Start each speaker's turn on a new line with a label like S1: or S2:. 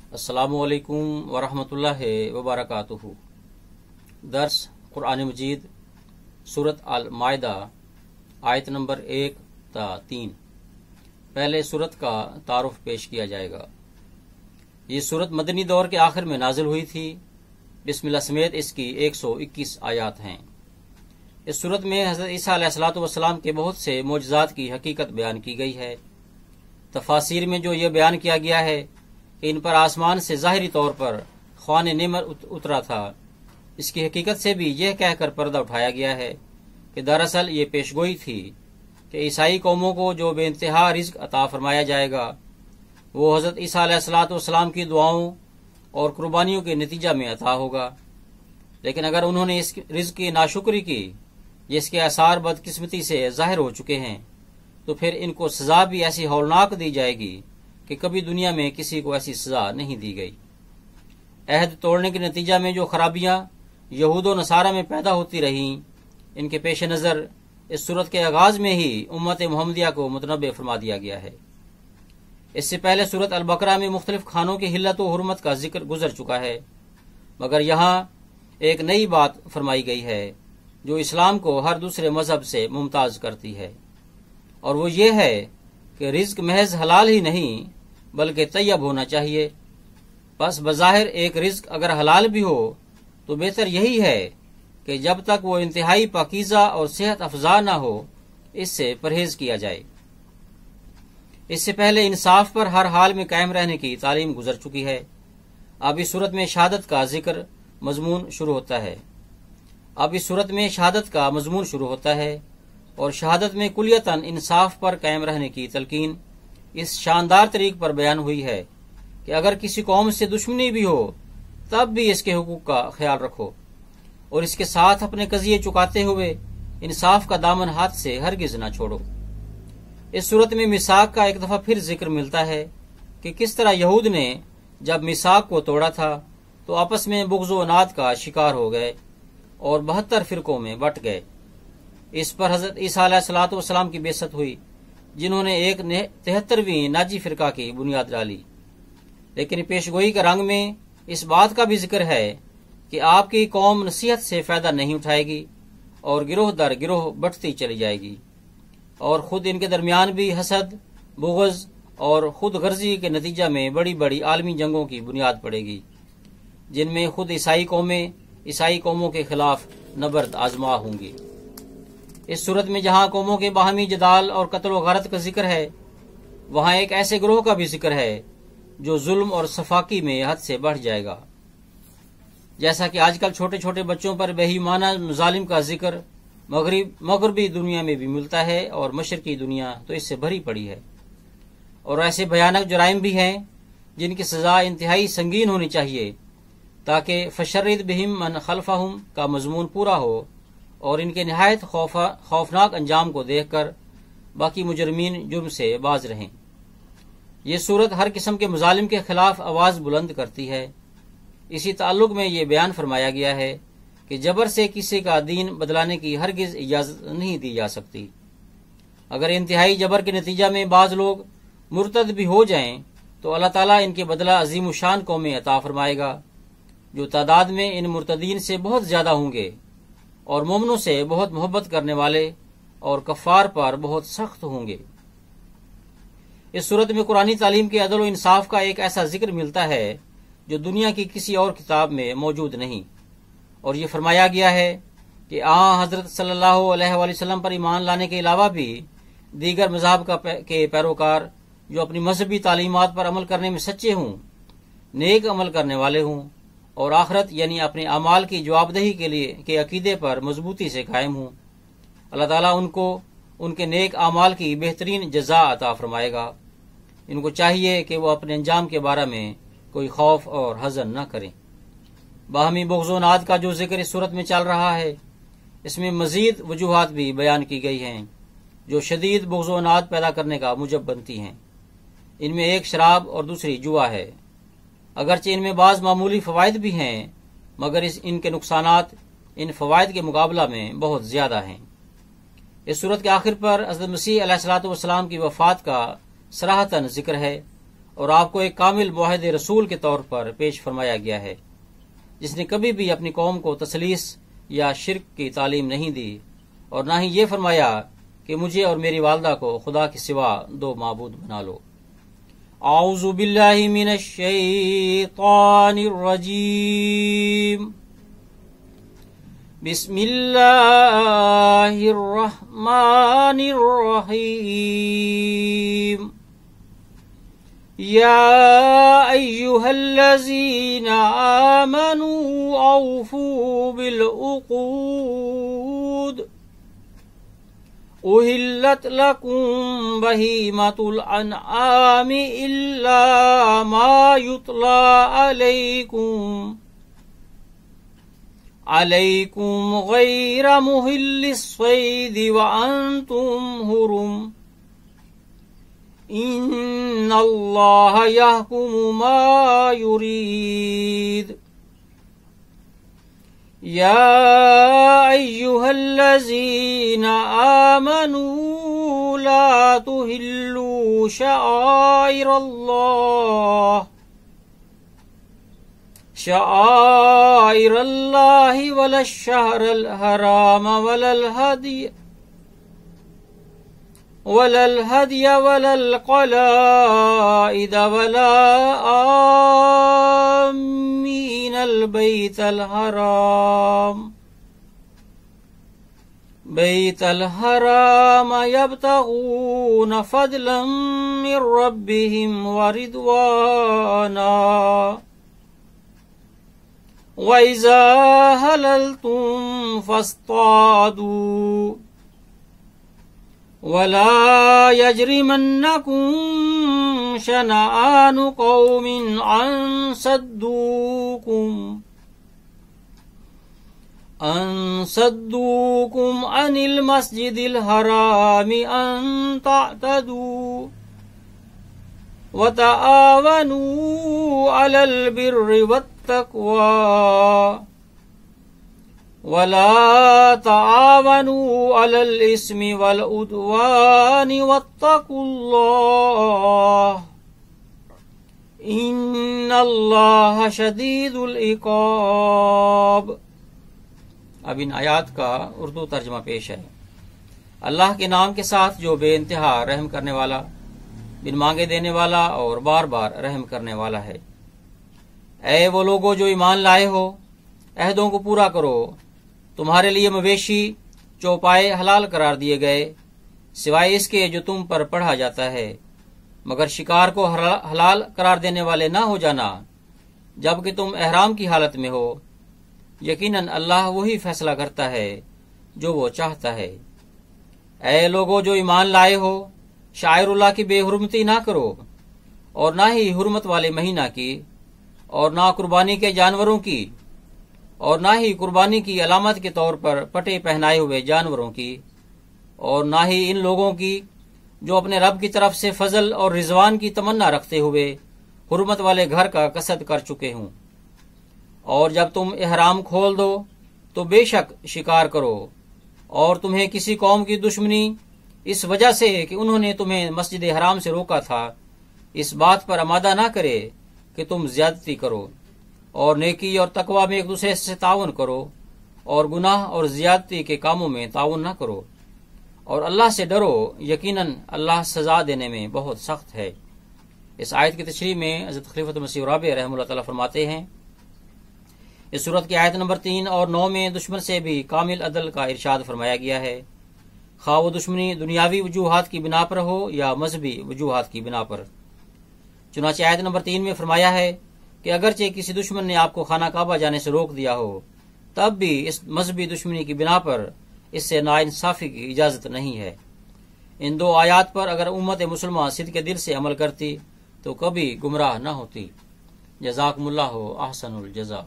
S1: अस्सलामु अलैकुम वरहमतुल्लाहि वबरकातुहू। दर्स कुरान मजीद सूरत अल माइदा आयत नंबर 1 ता 3। पहले सूरत का तारुफ पेश किया जाएगा। ये सूरत मदनी दौर के आखिर में नाजिल हुई थी। बिस्मिल्लाह समेत इसकी 121 आयात हैं। इस सूरत में हज़रत ईसा अलैहिस्सलाम के बहुत से मोजज़ात की हकीकत बयान की गई है। तफासिर में जो ये बयान किया गया है कि इन पर आसमान से ज़ाहिरी तौर पर ख्वान नेमत उतरा था, इसकी हकीकत से भी यह कहकर पर्दा उठाया गया है कि दरअसल ये पेशगोई थी कि ईसाई कौमों को जो बेइंतहा रिज़्क अता फरमाया जाएगा वो हज़रत ईसा अलैहिस्सलाम की दुआओं और कुर्बानियों के नतीजा में अता होगा। लेकिन अगर उन्होंने इस रिज़्क की नाशुक्री की, जिसके आसार बदकिस्मती से जाहिर हो चुके हैं, तो फिर इनको सजा भी ऐसी हौलनाक दी जाएगी कि कभी दुनिया में किसी को ऐसी सजा नहीं दी गई। अहद तोड़ने के नतीजा में जो खराबियां यहूद व नसारा में पैदा होती रहीं, इनके पेश नज़र इस सूरत के आगाज में ही उम्मत मुहम्मदिया को मुतनब्बे फरमा दिया गया है। इससे पहले सूरत अल बकरा में मुख्तलिफ खानों की हिल्लत व हुर्मत का जिक्र गुजर चुका है, मगर यहाँ एक नई बात फरमाई गई है जो इस्लाम को हर दूसरे मजहब से मुमताज करती है, और वो ये है कि रिज्क महज हलाल ही नहीं बल्कि तैयब होना चाहिए। बस बज़ाहिर एक रिज्क अगर हलाल भी हो तो बेहतर यही है कि जब तक वो इंतहाई पाकीज़ा और सेहत अफजा न हो, इससे परहेज किया जाए। इससे पहले इंसाफ पर हर हाल में कायम रहने की तालीम गुजर चुकी है। अब इस सूरत में शहादत का जिक्र मजमून शुरू होता है। और शहादत में कुलियतन इंसाफ पर कायम रहने की तलकीन इस शानदार तरीक पर बयान हुई है कि अगर किसी कौम से दुश्मनी भी हो तब भी इसके हुकूक का ख्याल रखो और इसके साथ अपने कजिए चुकाते हुए इंसाफ का दामन हाथ से हरगिज न छोड़ो। इस सूरत में मिसाक का एक दफा फिर जिक्र मिलता है कि किस तरह यहूद ने जब मिसाक को तोड़ा था तो आपस में बुग़्ज़ व नाद का शिकार हो गए और 72 फिरकों में बट गए। इस पर हजरत ईसा अलैहिस्सलाम की बेइज्जत हुई, जिन्होंने एक 73वीं नाजी फिरका की बुनियाद डाली। लेकिन पेशगोई के रंग में इस बात का भी जिक्र है कि आपकी कौम नसीहत से फायदा नहीं उठाएगी और गिरोह दर गिरोह बढ़ती चली जाएगी, और खुद इनके दरमियान भी हसद, बुग़्ज़ और खुद गर्जी के नतीजा में बड़ी बड़ी आलमी जंगों की बुनियाद पड़ेगी, जिनमें खुद ईसाई कौमों के खिलाफ नबर्द आजमा होंगी। इस सूरत में जहाँ कौमों के बाहमी जदाल और कत्ल व गारत का जिक्र है, वहाँ एक ऐसे ग्रोह का भी जिक्र है जो जुल्म और सफाकी में हद से बढ़ जाएगा। जैसा कि आजकल छोटे छोटे बच्चों पर बेईमाना मुजालिम का जिक्र मगरबी दुनिया में भी मिलता है और मशरकी दुनिया तो इससे भरी पड़ी है। और ऐसे भयानक जुराइम भी हैं जिनकी सजा इंतहाई संगीन होनी चाहिए, ताकि फशर्रिद बिहिम मन खल्फहुम का मजमून पूरा हो और इनके निहायत खौफनाक अंजाम को देखकर बाकी मुजरमीन जुर्म से बाज रहें। ये सूरत हर किस्म के मुजालिम के खिलाफ आवाज बुलंद करती है। इसी ताल्लुक में ये बयान फरमाया गया है कि जबर से किसी का दीन बदलाने की हरगिज इजाजत नहीं दी जा सकती। अगर इंतहाई जबर के नतीजा में बाज लोग मुर्तद भी हो जाएं तो अल्लाह ताला इनके बदला अजीम शान कौमें अता फरमाएगा, जो तादाद में इन मुर्तदीन से बहुत ज्यादा होंगे और मोमनों से बहुत मोहब्बत करने वाले और कफ़ार पर बहुत सख्त होंगे। इस सूरत में कुरानी तालीम के अदल व इंसाफ का एक ऐसा जिक्र मिलता है जो दुनिया की किसी और किताब में मौजूद नहीं, और ये फरमाया गया है कि हजरत सल्लल्लाहु अलैहि वसल्लम पर ईमान लाने के अलावा भी दीगर मज़हब के पैरोकार जो अपनी मजहबी तालीमात पर अमल करने में सच्चे हों, नेक अमल करने वाले हों और आखिरत यानी अपने अमाल की जवाबदेही के अकीदे पर मजबूती से कायम हों, अल्लाह ताला उनको उनके नेक अमाल की बेहतरीन जजा अता फरमाएगा। इनको चाहिए कि वो अपने अंजाम के बारे में कोई खौफ और हज़न न करें। बाहमी बुग़्ज़ व नाद का जो जिक्र इस सूरत में चल रहा है, इसमें मजीद वजूहात भी बयान की गई हैं जो शदीद बुग़्ज़ व नाद पैदा करने का मुजब बनती हैं। इनमें एक शराब और दूसरी जुआ है। अगरचे इनमें बाज़ मामूली फ़वाइद भी हैं, मगर इनके नुकसानात इन फ़वाइद के मुकाबला में बहुत ज्यादा हैं। इस सूरत के आखिर पर हज़रत मसीह अलैहिस्सलातु वस्सलाम की वफ़ात का सराहतन जिक्र है اور آپ کو ایک کامل موحد رسول کے طور پر پیش فرمایا گیا ہے، جس نے کبھی بھی اپنی قوم کو تثلیث یا شرک کی تعلیم نہیں دی، اور نہ ہی یہ فرمایا کہ مجھے اور میری والدہ کو خدا کے سوا دو معبود بنا لو۔ اعوذ باللہ من الشیطان الرجیم، بسم اللہ الرحمن الرحیم، یا ایہا الذین آمنوا اوفوا بالعقود، احلت لکم بہیمۃ الانعام الا ما یتلی علیکم غیر محل الصید وانتم حرم، ان اللہ یحکم ما یرید، یا ایہا الذین آمنوا لا تحلوا شعائر اللہ ولا الشہر الحرام ولا الہدی ولا القلائد ولا آمین البیت الحرام یبتغون فضلا من ربهم ورضوانا، وَإِذَا حَلَلْتُمْ فَاصْطَادُوا وَلَا يَجْرِمَنَّكُمْ شَنَآنُ قَوْمٍ أَن صَدُّوكُمْ عَنِ الْمَسْجِدِ الْحَرَامِ أَن تَعْتَدُوا وَتَعَاوَنُوا عَلَى الْبِرِّ والتقوى ولا تعاونوا على الإثم والعدوان واتقوا الله ان اللہ شدید العقاب۔ اب ان آیات کا اردو ترجمہ پیش ہے۔ اللہ کے نام کے ساتھ جو بے انتہا رحم کرنے والا، بن مانگے دینے والا اور بار بار رحم کرنے والا ہے۔ اے وہ لوگوں جو ایمان لائے ہو، عہدوں کو پورا کرو۔ تمہارے لیے مویشی چوپائے حلال قرار دیے گئے، سوائے اس کے جو تم پر پڑھا جاتا ہے، مگر شکار کو حلال قرار دینے والے نہ ہو جانا جبکہ تم احرام کی حالت میں ہو۔ یقیناً اللہ وہی فیصلہ کرتا ہے جو وہ چاہتا ہے۔ اے لوگوں جو ایمان لائے ہو، شاعر اللہ کی بے حرمتی نہ کرو، اور نہ ہی حرمت والے مہینہ کی، اور نہ قربانی کے جانوروں کی، اور نہ ہی قربانی کی علامت کے طور پر پٹے پہنائے ہوئے جانوروں کی، اور نہ ہی ان لوگوں کی جو اپنے رب کی طرف سے فضل اور رضوان کی تمنا رکھتے ہوئے حرمت والے گھر کا قصد کر چکے ہوں۔ اور جب تم احرام کھول دو تو بے شک شکار کرو، اور تمہیں کسی قوم کی دشمنی اس وجہ سے کہ انہوں نے تمہیں مسجد حرام سے روکا تھا، اس بات پر آمادہ نہ کرے کہ تم زیادتی کرو، اور نیکی اور تقوی میں ایک دوسرے سے تعاون کرو، اور گناہ اور زیادتی کے کاموں میں تعاون نہ کرو، اور اللہ سے ڈرو، یقیناً اللہ سزا دینے میں بہت سخت ہے۔ اس آیت کی تشریح میں حضرت خلیفۃ مسیح رابع رحمہ اللہ تعالیٰ فرماتے ہیں، اس سورت کی آیت نمبر 3 اور 9 میں دشمن سے بھی کامل عدل کا ارشاد فرمایا گیا ہے، خواہ وہ دشمنی دنیاوی وجوہات کی بنا پر ہو یا مذہبی وجوہات کی بنا پر۔ چنانچہ آیت نمبر 3 میں فرمایا ہے کہ اگرچہ کسی دشمن نے آپ کو خانہ کعبہ جانے سے روک دیا ہو، تب بھی اس مذہبی دشمنی کی بنا پر اس سے ناانصافی کی اجازت نہیں ہے۔ ان دو آیات پر اگر امت مسلمہ صدق کے دل سے عمل کرتی تو کبھی گمراہ نہ ہوتی۔ جزاکم اللہ احسن الجزا۔